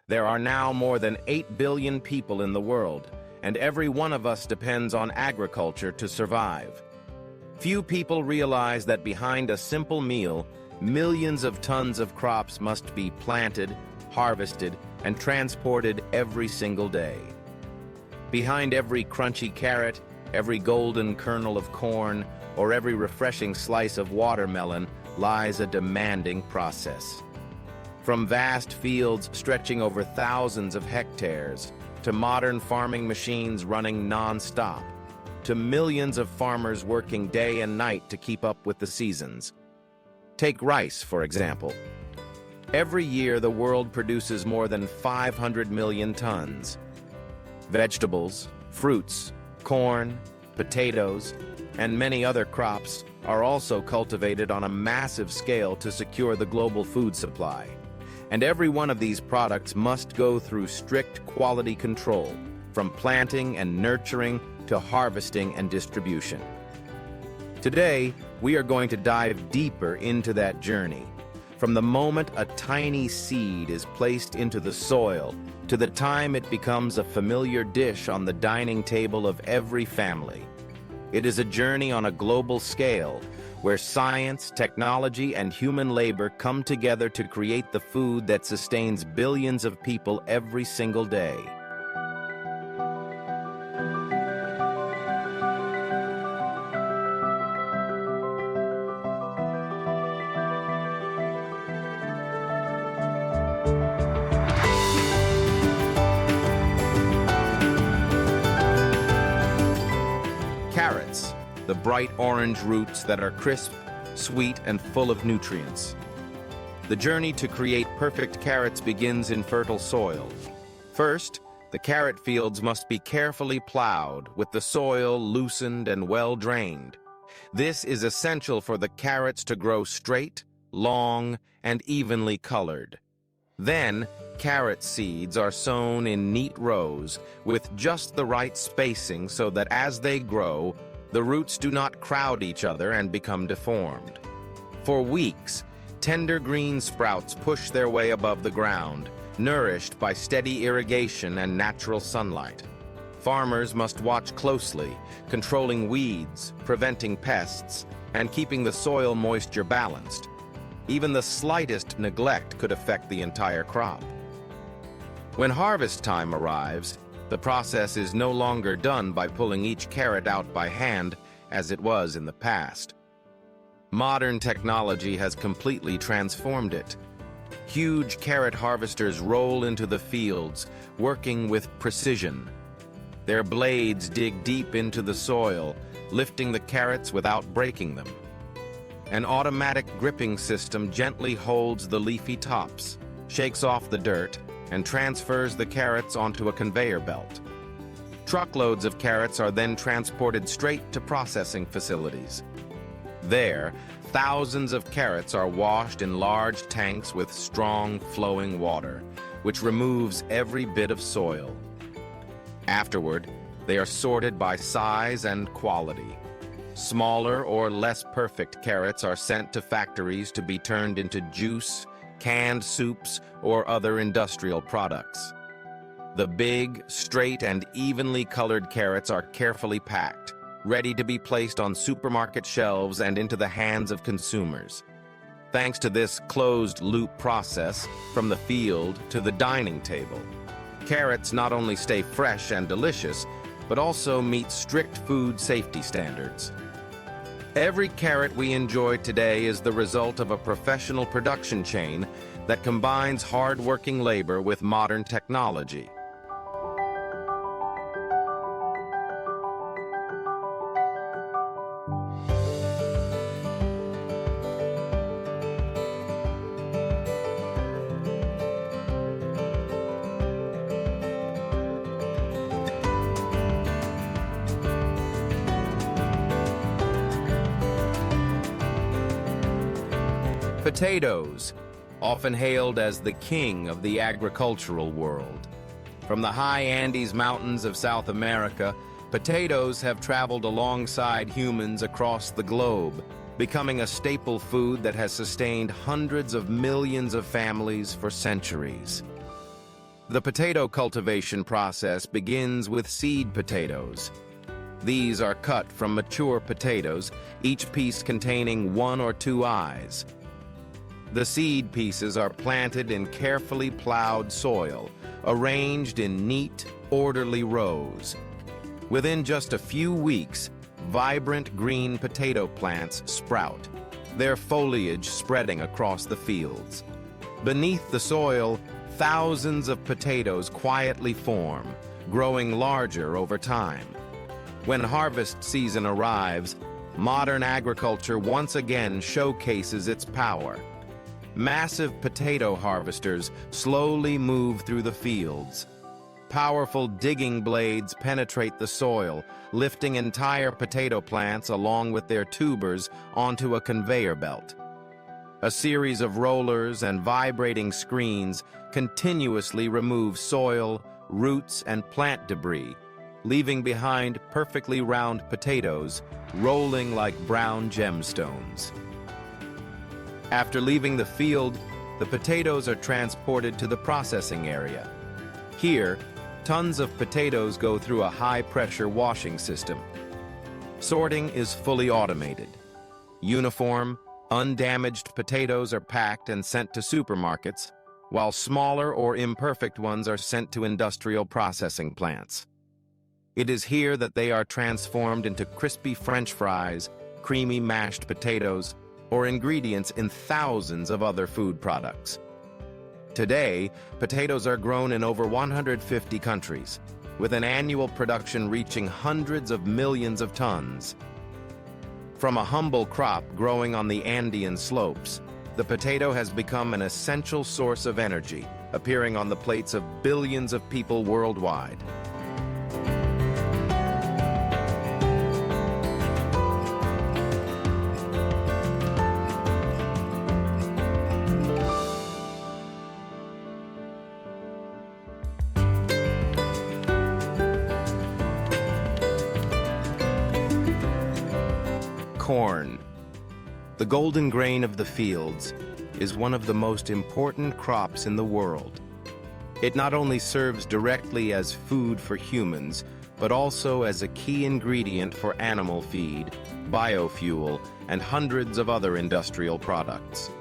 There are now more than 8 billion people in the world, and every one of us depends on agriculture to survive. Few people realize that behind a simple meal, millions of tons of crops must be planted, harvested, and transported every single day. Behind every crunchy carrot, every golden kernel of corn, or every refreshing slice of watermelon lies a demanding process. From vast fields stretching over thousands of hectares, to modern farming machines running non-stop, to millions of farmers working day and night to keep up with the seasons. Take rice, for example. Every year, the world produces more than 500 million tons. Vegetables, fruits, corn, potatoes, and many other crops are also cultivated on a massive scale to secure the global food supply. And every one of these products must go through strict quality control, from planting and nurturing to harvesting and distribution. Today, we are going to dive deeper into that journey, from the moment a tiny seed is placed into the soil to the time it becomes a familiar dish on the dining table of every family. It is a journey on a global scale, where science, technology, and human labor come together to create the food that sustains billions of people every single day. Carrots, the bright orange roots that are crisp, sweet, and full of nutrients. The journey to create perfect carrots begins in fertile soil. First, the carrot fields must be carefully plowed, with the soil loosened and well drained. This is essential for the carrots to grow straight, long, and evenly colored. Then, carrot seeds are sown in neat rows with just the right spacing so that as they grow, the roots do not crowd each other and become deformed. For weeks, tender green sprouts push their way above the ground, nourished by steady irrigation and natural sunlight. Farmers must watch closely, controlling weeds, preventing pests, and keeping the soil moisture balanced. Even the slightest neglect could affect the entire crop. When harvest time arrives, the process is no longer done by pulling each carrot out by hand as it was in the past. Modern technology has completely transformed it. Huge carrot harvesters roll into the fields, working with precision. Their blades dig deep into the soil, lifting the carrots without breaking them. An automatic gripping system gently holds the leafy tops, shakes off the dirt, and transfers the carrots onto a conveyor belt. Truckloads of carrots are then transported straight to processing facilities. There, thousands of carrots are washed in large tanks with strong, flowing water, which removes every bit of soil. Afterward, they are sorted by size and quality. Smaller or less perfect carrots are sent to factories to be turned into juice, canned soups, or other industrial products. The big, straight, and evenly colored carrots are carefully packed, ready to be placed on supermarket shelves and into the hands of consumers. Thanks to this closed-loop process, from the field to the dining table, carrots not only stay fresh and delicious, but also meet strict food safety standards. Every carrot we enjoy today is the result of a professional production chain that combines hard-working labor with modern technology. Potatoes, often hailed as the king of the agricultural world. From the high Andes Mountains of South America, potatoes have traveled alongside humans across the globe, becoming a staple food that has sustained hundreds of millions of families for centuries. The potato cultivation process begins with seed potatoes. These are cut from mature potatoes, each piece containing 1 or 2 eyes. The seed pieces are planted in carefully plowed soil, arranged in neat, orderly rows. Within just a few weeks, vibrant green potato plants sprout, their foliage spreading across the fields. Beneath the soil, thousands of potatoes quietly form, growing larger over time. When harvest season arrives, modern agriculture once again showcases its power. Massive potato harvesters slowly move through the fields. Powerful digging blades penetrate the soil, lifting entire potato plants along with their tubers onto a conveyor belt. A series of rollers and vibrating screens continuously remove soil, roots, and plant debris, leaving behind perfectly round potatoes, rolling like brown gemstones. After leaving the field, the potatoes are transported to the processing area. Here, tons of potatoes go through a high-pressure washing system. Sorting is fully automated. Uniform, undamaged potatoes are packed and sent to supermarkets, while smaller or imperfect ones are sent to industrial processing plants. It is here that they are transformed into crispy French fries, creamy mashed potatoes, or ingredients in thousands of other food products. Today, potatoes are grown in over 150 countries, with an annual production reaching hundreds of millions of tons. From a humble crop growing on the Andean slopes, the potato has become an essential source of energy, appearing on the plates of billions of people worldwide. Corn, the golden grain of the fields, is one of the most important crops in the world. It not only serves directly as food for humans, but also as a key ingredient for animal feed, biofuel, and hundreds of other industrial products.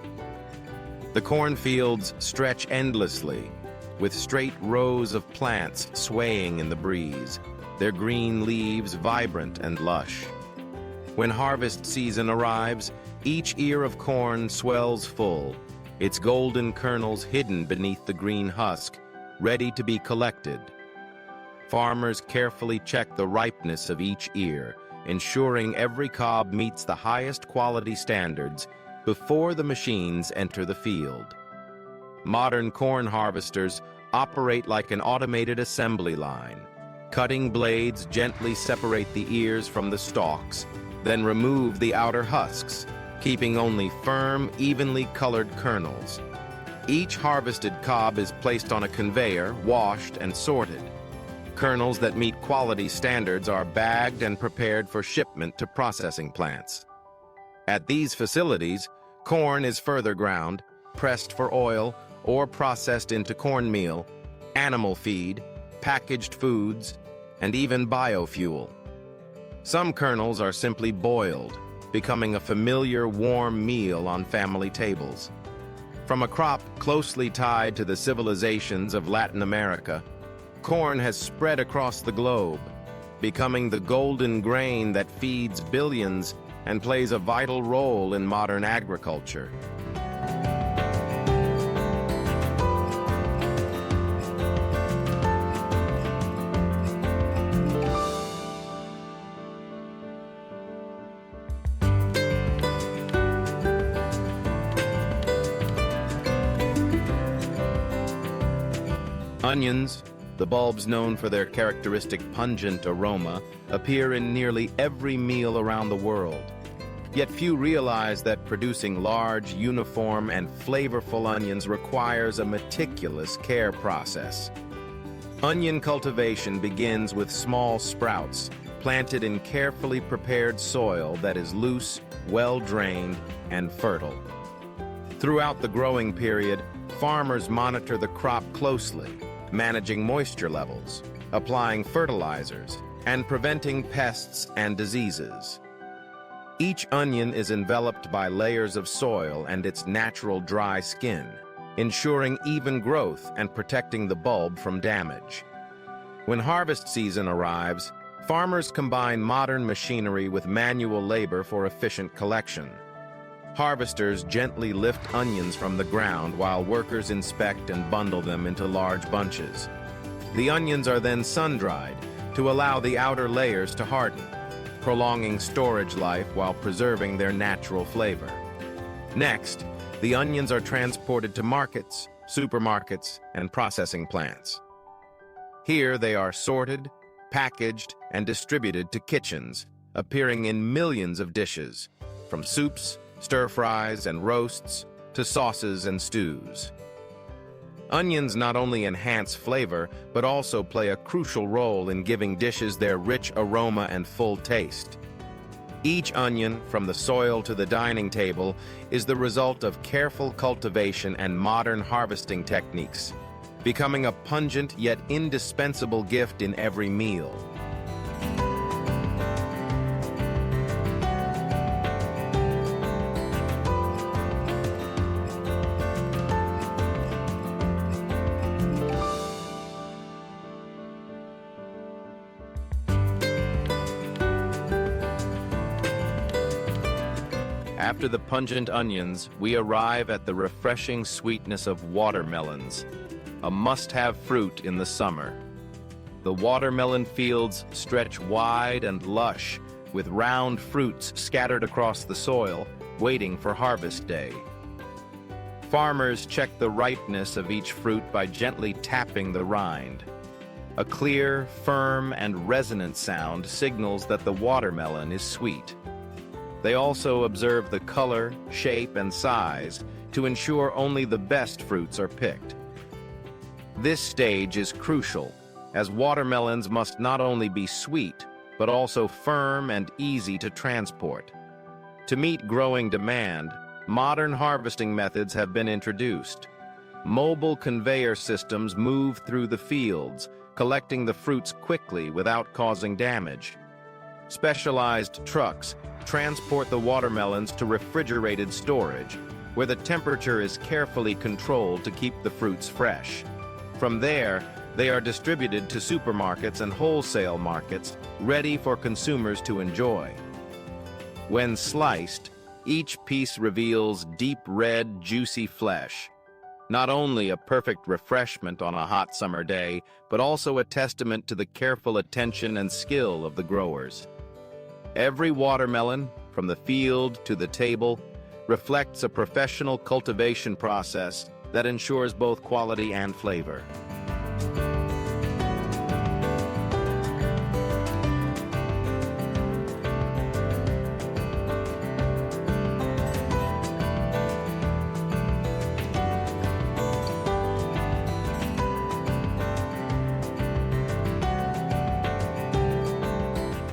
The cornfields stretch endlessly, with straight rows of plants swaying in the breeze, their green leaves vibrant and lush. When harvest season arrives, each ear of corn swells full, its golden kernels hidden beneath the green husk, ready to be collected. Farmers carefully check the ripeness of each ear, ensuring every cob meets the highest quality standards before the machines enter the field. Modern corn harvesters operate like an automated assembly line. Cutting blades gently separate the ears from the stalks, then remove the outer husks, keeping only firm, evenly colored kernels. Each harvested cob is placed on a conveyor, washed and sorted. Kernels that meet quality standards are bagged and prepared for shipment to processing plants. At these facilities, corn is further ground, pressed for oil, or processed into cornmeal, animal feed, packaged foods, and even biofuel. Some kernels are simply boiled, becoming a familiar warm meal on family tables. From a crop closely tied to the civilizations of Latin America, corn has spread across the globe, becoming the golden grain that feeds billions and plays a vital role in modern agriculture. Onions, the bulbs known for their characteristic pungent aroma, appear in nearly every meal around the world. Yet few realize that producing large, uniform, and flavorful onions requires a meticulous care process. Onion cultivation begins with small sprouts planted in carefully prepared soil that is loose, well-drained, and fertile. Throughout the growing period, farmers monitor the crop closely, managing moisture levels, applying fertilizers, and preventing pests and diseases. Each onion is enveloped by layers of soil and its natural dry skin, ensuring even growth and protecting the bulb from damage. When harvest season arrives, farmers combine modern machinery with manual labor for efficient collection. Harvesters gently lift onions from the ground while workers inspect and bundle them into large bunches. The onions are then sun-dried to allow the outer layers to harden, prolonging storage life while preserving their natural flavor. Next, the onions are transported to markets, supermarkets, and processing plants. Here they are sorted, packaged, and distributed to kitchens, appearing in millions of dishes, from soups, stir-fries, and roasts, to sauces and stews. Onions not only enhance flavor, but also play a crucial role in giving dishes their rich aroma and full taste. Each onion, from the soil to the dining table, is the result of careful cultivation and modern harvesting techniques, becoming a pungent yet indispensable gift in every meal. After the pungent onions, we arrive at the refreshing sweetness of watermelons, a must-have fruit in the summer. The watermelon fields stretch wide and lush, with round fruits scattered across the soil, waiting for harvest day. Farmers check the ripeness of each fruit by gently tapping the rind. A clear, firm, and resonant sound signals that the watermelon is sweet. They also observe the color, shape, and size to ensure only the best fruits are picked. This stage is crucial, as watermelons must not only be sweet, but also firm and easy to transport. To meet growing demand, modern harvesting methods have been introduced. Mobile conveyor systems move through the fields, collecting the fruits quickly without causing damage. Specialized trucks transport the watermelons to refrigerated storage, where the temperature is carefully controlled to keep the fruits fresh. From there, they are distributed to supermarkets and wholesale markets, ready for consumers to enjoy. When sliced, each piece reveals deep red, juicy flesh. Not only a perfect refreshment on a hot summer day, but also a testament to the careful attention and skill of the growers. Every watermelon, from the field to the table, reflects a professional cultivation process that ensures both quality and flavor.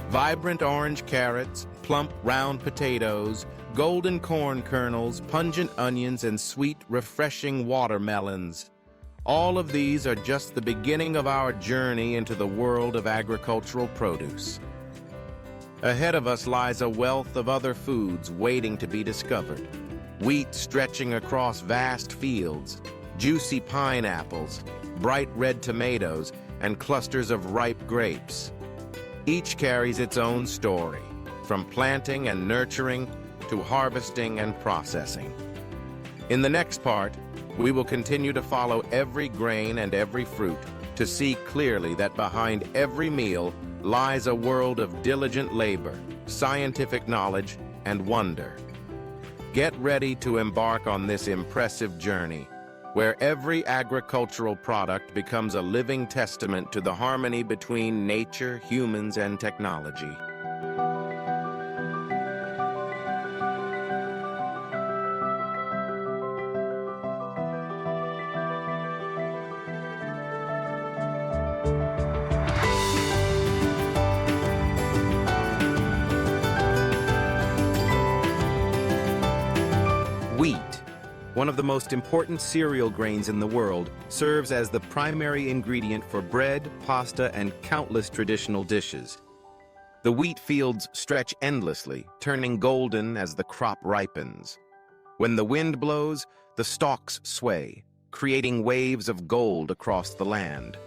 Vibrant orange carrots, plump round potatoes, golden corn kernels, pungent onions, and sweet, refreshing watermelons. All of these are just the beginning of our journey into the world of agricultural produce. Ahead of us lies a wealth of other foods waiting to be discovered. Wheat stretching across vast fields, juicy pineapples, bright red tomatoes, and clusters of ripe grapes. Each carries its own story, from planting and nurturing to harvesting and processing. In the next part, we will continue to follow every grain and every fruit to see clearly that behind every meal lies a world of diligent labor, scientific knowledge, and wonder. Get ready to embark on this impressive journey, where every agricultural product becomes a living testament to the harmony between nature, humans, and technology. Wheat, one of the most important cereal grains in the world, serves as the primary ingredient for bread, pasta, and countless traditional dishes. The wheat fields stretch endlessly, turning golden as the crop ripens. When the wind blows, the stalks sway, creating waves of gold across the land.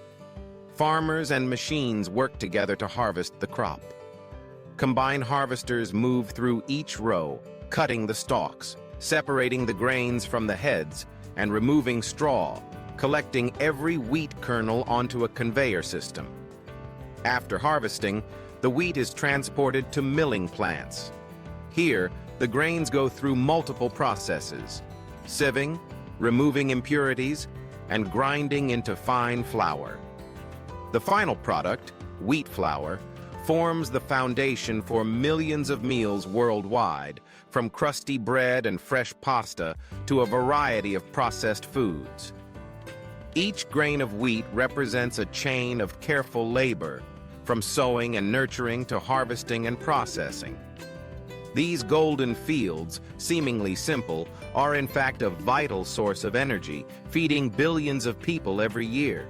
Farmers and machines work together to harvest the crop. Combined harvesters move through each row, cutting the stalks, separating the grains from the heads, and removing straw, collecting every wheat kernel onto a conveyor system. After harvesting, the wheat is transported to milling plants. Here, the grains go through multiple processes: sieving, removing impurities, and grinding into fine flour. The final product, wheat flour, forms the foundation for millions of meals worldwide, from crusty bread and fresh pasta to a variety of processed foods. Each grain of wheat represents a chain of careful labor, from sowing and nurturing to harvesting and processing. These golden fields, seemingly simple, are in fact a vital source of energy, feeding billions of people every year.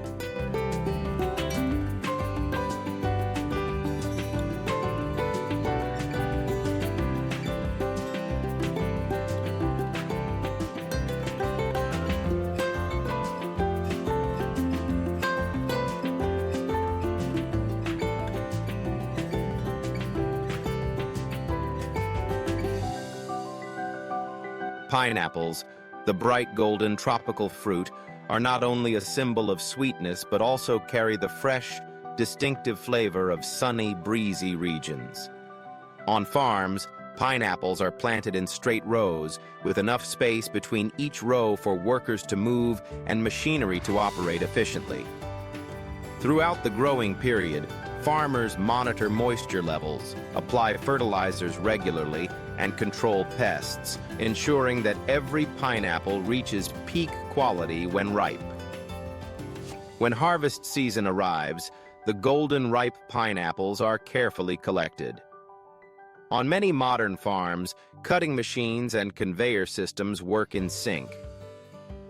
Pineapples, the bright golden tropical fruit, are not only a symbol of sweetness but also carry the fresh, distinctive flavor of sunny, breezy regions. On farms, pineapples are planted in straight rows, with enough space between each row for workers to move and machinery to operate efficiently. Throughout the growing period, farmers monitor moisture levels, apply fertilizers regularly, and control pests, ensuring that every pineapple reaches peak quality when ripe. When harvest season arrives, the golden ripe pineapples are carefully collected. On many modern farms, cutting machines and conveyor systems work in sync.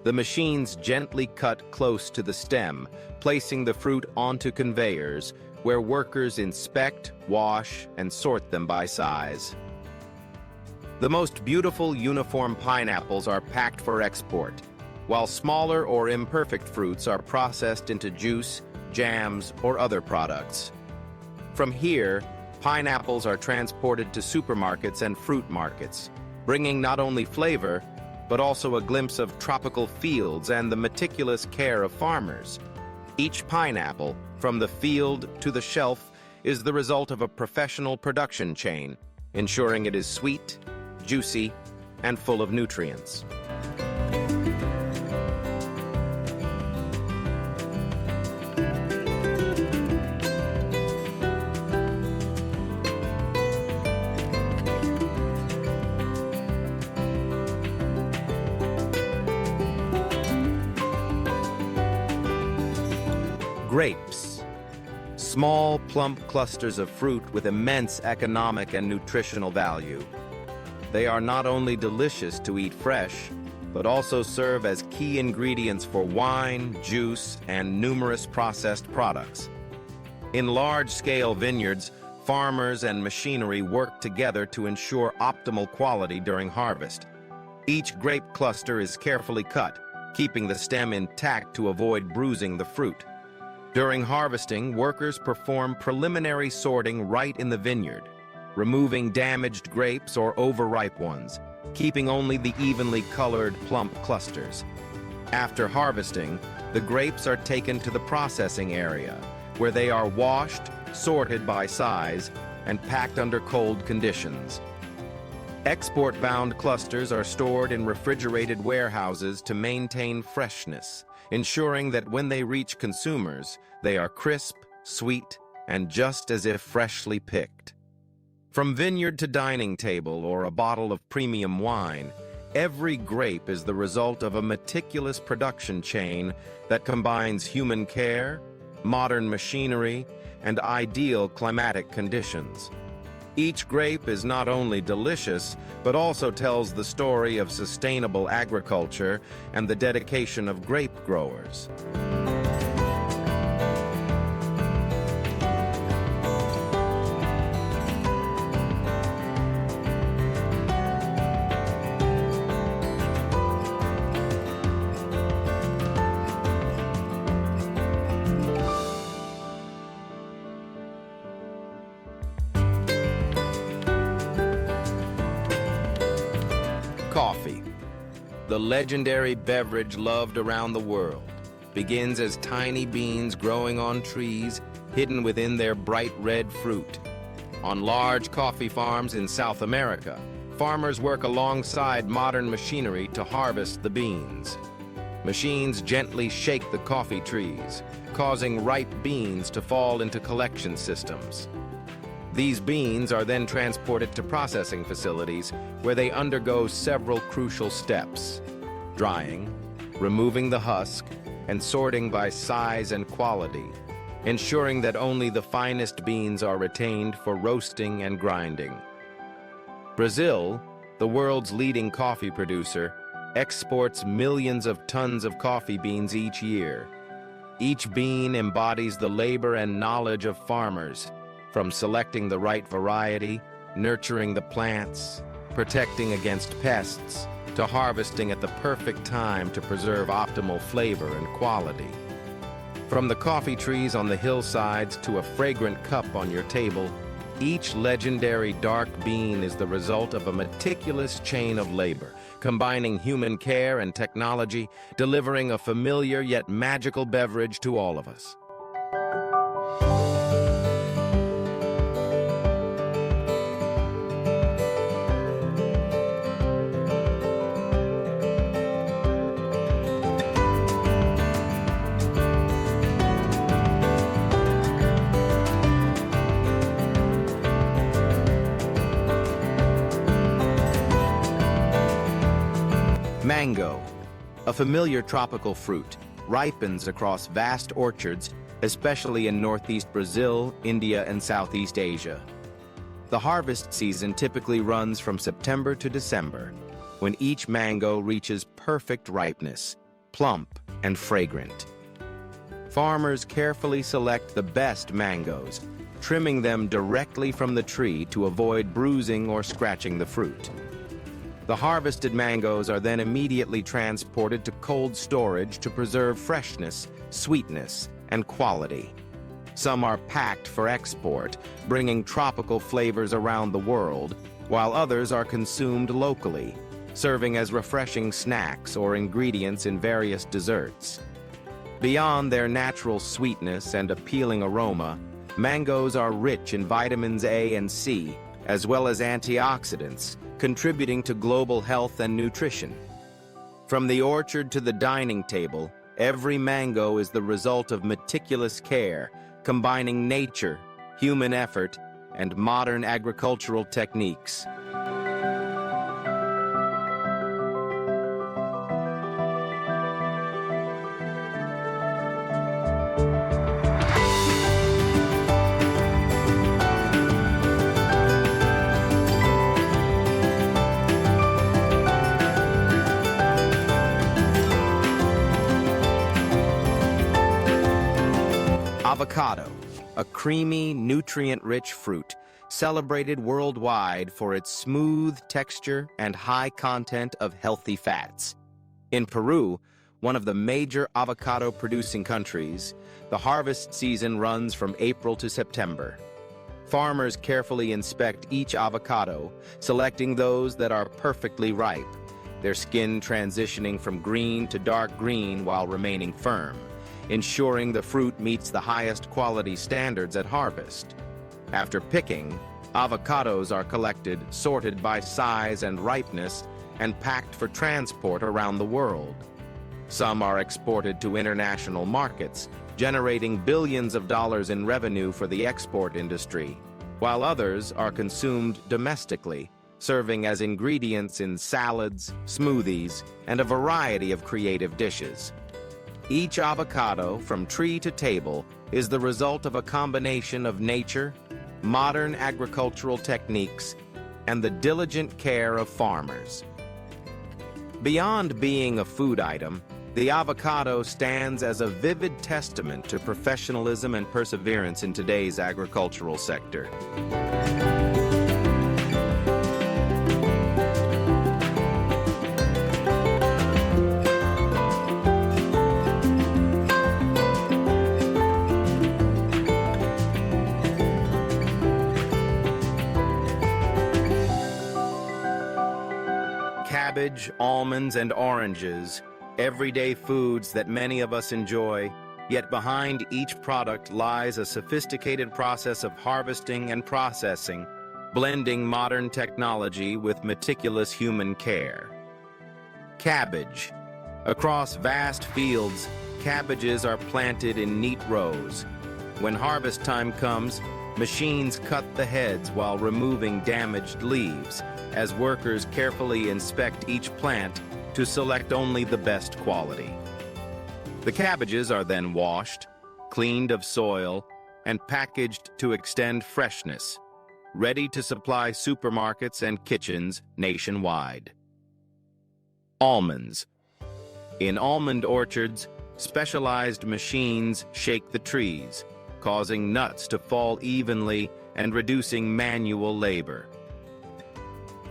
The machines gently cut close to the stem, placing the fruit onto conveyors, where workers inspect, wash, and sort them by size. The most beautiful uniform pineapples are packed for export, while smaller or imperfect fruits are processed into juice, jams, or other products. From here, pineapples are transported to supermarkets and fruit markets, bringing not only flavor, but also a glimpse of tropical fields and the meticulous care of farmers. Each pineapple, from the field to the shelf, is the result of a professional production chain, ensuring it is sweet, juicy, and full of nutrients. Grapes. Small, plump clusters of fruit with immense economic and nutritional value. They are not only delicious to eat fresh, but also serve as key ingredients for wine, juice, and numerous processed products. In large-scale vineyards, farmers and machinery work together to ensure optimal quality during harvest. Each grape cluster is carefully cut, keeping the stem intact to avoid bruising the fruit. During harvesting, workers perform preliminary sorting right in the vineyard, removing damaged grapes or overripe ones, keeping only the evenly colored, plump clusters. After harvesting, the grapes are taken to the processing area, where they are washed, sorted by size, and packed under cold conditions. Export-bound clusters are stored in refrigerated warehouses to maintain freshness, ensuring that when they reach consumers, they are crisp, sweet, and just as if freshly picked. From vineyard to dining table or a bottle of premium wine, every grape is the result of a meticulous production chain that combines human care, modern machinery, and ideal climatic conditions. Each grape is not only delicious, but also tells the story of sustainable agriculture and the dedication of grape growers. Coffee, the legendary beverage loved around the world, begins as tiny beans growing on trees hidden within their bright red fruit. On large coffee farms in South America, farmers work alongside modern machinery to harvest the beans. Machines gently shake the coffee trees, causing ripe beans to fall into collection systems. These beans are then transported to processing facilities where they undergo several crucial steps: drying, removing the husk, and sorting by size and quality, ensuring that only the finest beans are retained for roasting and grinding. Brazil, the world's leading coffee producer, exports millions of tons of coffee beans each year. Each bean embodies the labor and knowledge of farmers, from selecting the right variety, nurturing the plants, protecting against pests, to harvesting at the perfect time to preserve optimal flavor and quality. From the coffee trees on the hillsides to a fragrant cup on your table, each legendary dark bean is the result of a meticulous chain of labor, combining human care and technology, delivering a familiar yet magical beverage to all of us. Mango, a familiar tropical fruit, ripens across vast orchards, especially in northeast Brazil, India, and Southeast Asia. The harvest season typically runs from September to December, when each mango reaches perfect ripeness, plump and fragrant. Farmers carefully select the best mangoes, trimming them directly from the tree to avoid bruising or scratching the fruit. The harvested mangoes are then immediately transported to cold storage to preserve freshness, sweetness, and quality. Some are packed for export, bringing tropical flavors around the world, while others are consumed locally, serving as refreshing snacks or ingredients in various desserts. Beyond their natural sweetness and appealing aroma, mangoes are rich in vitamins A and C, as well as antioxidants, contributing to global health and nutrition. From the orchard to the dining table, every mango is the result of meticulous care, combining nature, human effort, and modern agricultural techniques. Avocado, a creamy, nutrient-rich fruit, celebrated worldwide for its smooth texture and high content of healthy fats. In Peru, one of the major avocado-producing countries, the harvest season runs from April to September. Farmers carefully inspect each avocado, selecting those that are perfectly ripe, their skin transitioning from green to dark green while remaining firm, ensuring the fruit meets the highest quality standards at harvest. After picking, avocados are collected, sorted by size and ripeness, and packed for transport around the world. Some are exported to international markets, generating billions of dollars in revenue for the export industry, while others are consumed domestically, serving as ingredients in salads, smoothies, and a variety of creative dishes. Each avocado, from tree to table, is the result of a combination of nature, modern agricultural techniques, and the diligent care of farmers. Beyond being a food item, the avocado stands as a vivid testament to professionalism and perseverance in today's agricultural sector. Cabbage, almonds, and oranges, everyday foods that many of us enjoy, yet behind each product lies a sophisticated process of harvesting and processing, blending modern technology with meticulous human care. Cabbage. Across vast fields, cabbages are planted in neat rows. When harvest time comes, machines cut the heads while removing damaged leaves, as workers carefully inspect each plant to select only the best quality. The cabbages are then washed, cleaned of soil, and packaged to extend freshness, ready to supply supermarkets and kitchens nationwide. Almonds. In almond orchards, specialized machines shake the trees, causing nuts to fall evenly and reducing manual labor.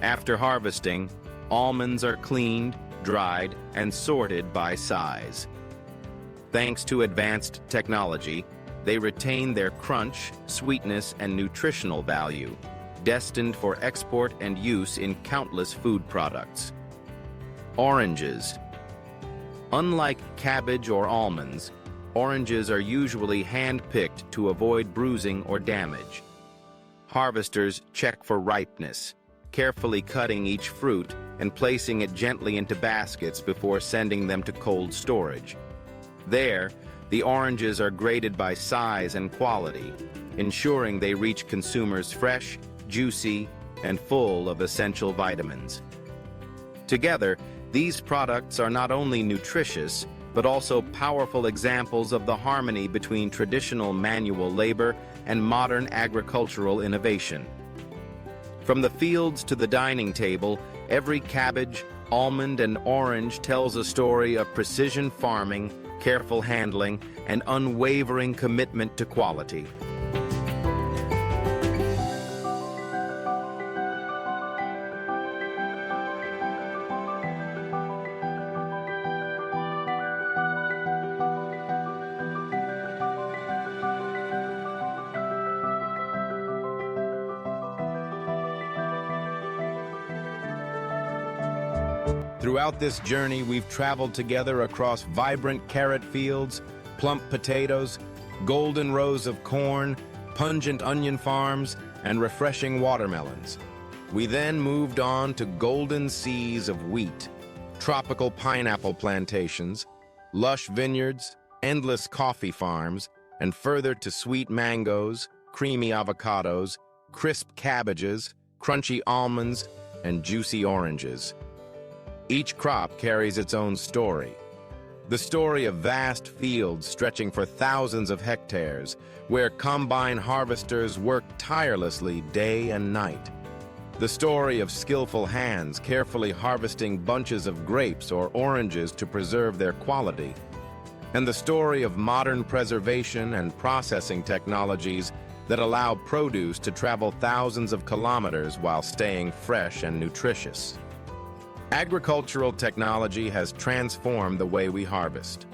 After harvesting, almonds are cleaned, dried, and sorted by size. Thanks to advanced technology, they retain their crunch, sweetness, and nutritional value, destined for export and use in countless food products. Oranges. Unlike cabbage or almonds, oranges are usually hand-picked to avoid bruising or damage. Harvesters check for ripeness, carefully cutting each fruit and placing it gently into baskets before sending them to cold storage. There, the oranges are graded by size and quality, ensuring they reach consumers fresh, juicy, and full of essential vitamins. Together, these products are not only nutritious, but also powerful examples of the harmony between traditional manual labor and modern agricultural innovation. From the fields to the dining table, every cabbage, almond, and orange tells a story of precision farming, careful handling, and unwavering commitment to quality. Throughout this journey, we've traveled together across vibrant carrot fields, plump potatoes, golden rows of corn, pungent onion farms, and refreshing watermelons. We then moved on to golden seas of wheat, tropical pineapple plantations, lush vineyards, endless coffee farms, and further to sweet mangoes, creamy avocados, crisp cabbages, crunchy almonds, and juicy oranges. Each crop carries its own story. The story of vast fields stretching for thousands of hectares, where combine harvesters work tirelessly day and night. The story of skillful hands carefully harvesting bunches of grapes or oranges to preserve their quality. And the story of modern preservation and processing technologies that allow produce to travel thousands of kilometers while staying fresh and nutritious. Agricultural technology has transformed the way we harvest.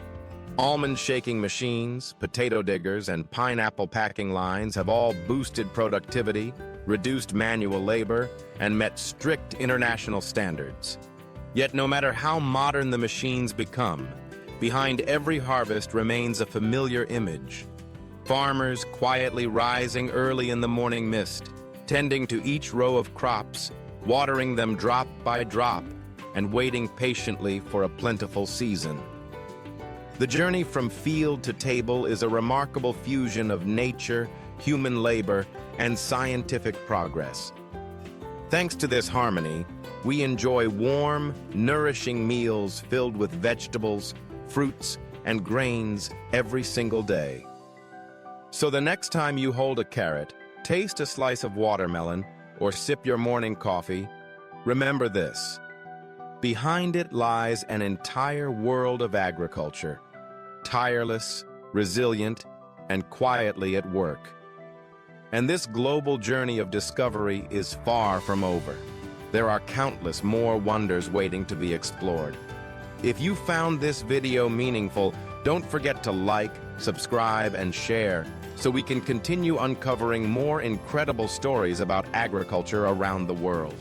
Almond shaking machines, potato diggers, and pineapple packing lines have all boosted productivity, reduced manual labor, and met strict international standards. Yet no matter how modern the machines become, behind every harvest remains a familiar image. Farmers quietly rising early in the morning mist, tending to each row of crops, watering them drop by drop, and waiting patiently for a plentiful season. The journey from field to table is a remarkable fusion of nature, human labor, and scientific progress. Thanks to this harmony, we enjoy warm, nourishing meals filled with vegetables, fruits, and grains every single day. So the next time you hold a carrot, Taste a slice of watermelon or sip your morning coffee. Remember this: behind it lies an entire world of agriculture, tireless, resilient, and quietly at work. And this global journey of discovery is far from over. There are countless more wonders waiting to be explored. If you found this video meaningful, don't forget to like, subscribe, and share so we can continue uncovering more incredible stories about agriculture around the world.